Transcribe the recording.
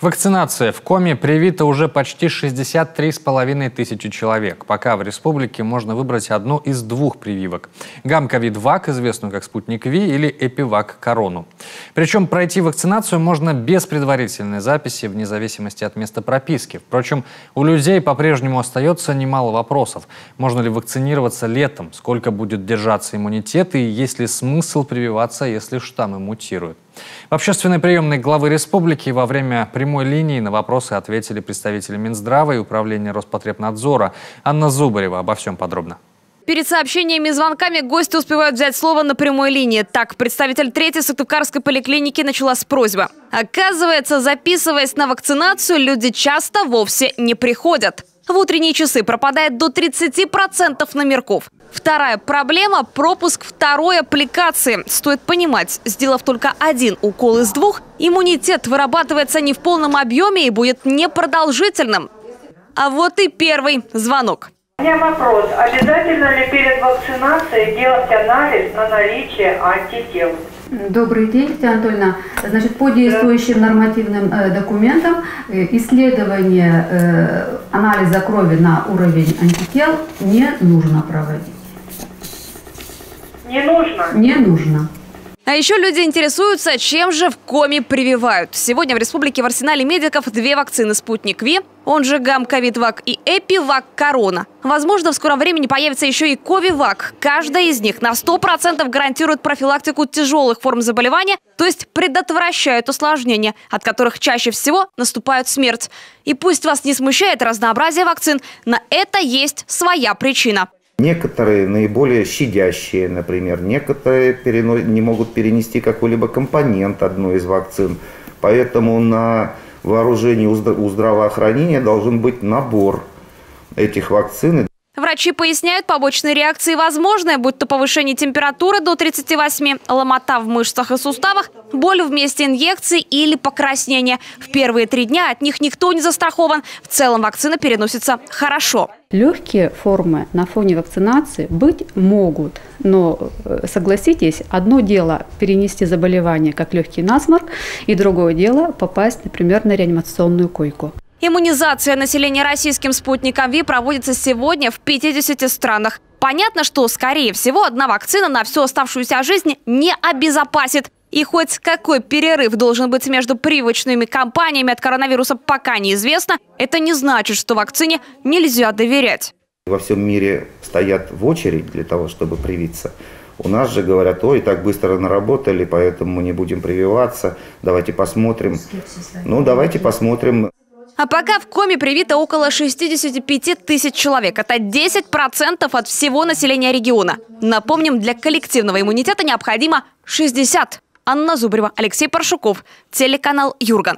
К вакцинации в Коми привито уже почти 63,5 тысячи человек. Пока в республике можно выбрать одну из двух прививок. Гамковид-Вак, известную как Спутник Ви, или Эпивак Корону. Причем пройти вакцинацию можно без предварительной записи, вне зависимости от места прописки. Впрочем, у людей по-прежнему остается немало вопросов. Можно ли вакцинироваться летом? Сколько будет держаться иммунитет? И есть ли смысл прививаться, если штаммы мутируют? В общественной приемной главы республики во время прямой линии на вопросы ответили представители Минздрава и Управления Роспотребнадзора. Анна Зубарева обо всем подробно. Перед сообщениями и звонками гости успевают взять слово на прямой линии. Так, представитель 3-й Сыктывкарской поликлиники началась просьба. Оказывается, записываясь на вакцинацию, люди часто вовсе не приходят. В утренние часы пропадает до 30% номерков. Вторая проблема – пропуск второй аппликации. Стоит понимать, сделав только один укол из двух, иммунитет вырабатывается не в полном объеме и будет непродолжительным. А вот и первый звонок. У меня вопрос. Обязательно ли перед вакцинацией делать анализ на наличие антител? Добрый день, Татьяна Анатольевна. Значит, по действующим нормативным документам исследование анализа крови на уровень антител не нужно проводить. Не нужно? Не нужно. А еще люди интересуются, чем же в Коми прививают. Сегодня в республике в арсенале медиков 2 вакцины «Спутник Ви», он же Гамковид-Вак, и Эпивак Корона. Возможно, в скором времени появится еще и Ковивак. Каждая из них на 100% гарантирует профилактику тяжелых форм заболевания, то есть предотвращают осложнения, от которых чаще всего наступает смерть. И пусть вас не смущает разнообразие вакцин, на это есть своя причина. Некоторые наиболее щадящие, например, некоторые не могут перенести какой-либо компонент одной из вакцин. Поэтому на вооружении у здравоохранения должен быть набор этих вакцин. Врачи поясняют, побочные реакции возможны, будь то повышение температуры до 38, ломота в мышцах и суставах, боль в месте инъекции или покраснение. В первые 3 дня от них никто не застрахован. В целом вакцина переносится хорошо. Легкие формы на фоне вакцинации быть могут, но согласитесь, одно дело перенести заболевание как легкий насморк, и другое дело попасть, например, на реанимационную койку. Иммунизация населения российским спутником Ви проводится сегодня в 50 странах. Понятно, что, скорее всего, одна вакцина на всю оставшуюся жизнь не обезопасит. И хоть какой перерыв должен быть между привычными кампаниями от коронавируса, пока неизвестно, это не значит, что вакцине нельзя доверять. Во всем мире стоят в очередь для того, чтобы привиться. У нас же говорят: ой, так быстро наработали, поэтому мы не будем прививаться. Давайте посмотрим. Ну, давайте посмотрим. А пока в Коми привито около 65 тысяч человек. Это 10% от всего населения региона. Напомним, для коллективного иммунитета необходимо 60. Анна Зубарева, Алексей Паршуков, телеканал Юрган.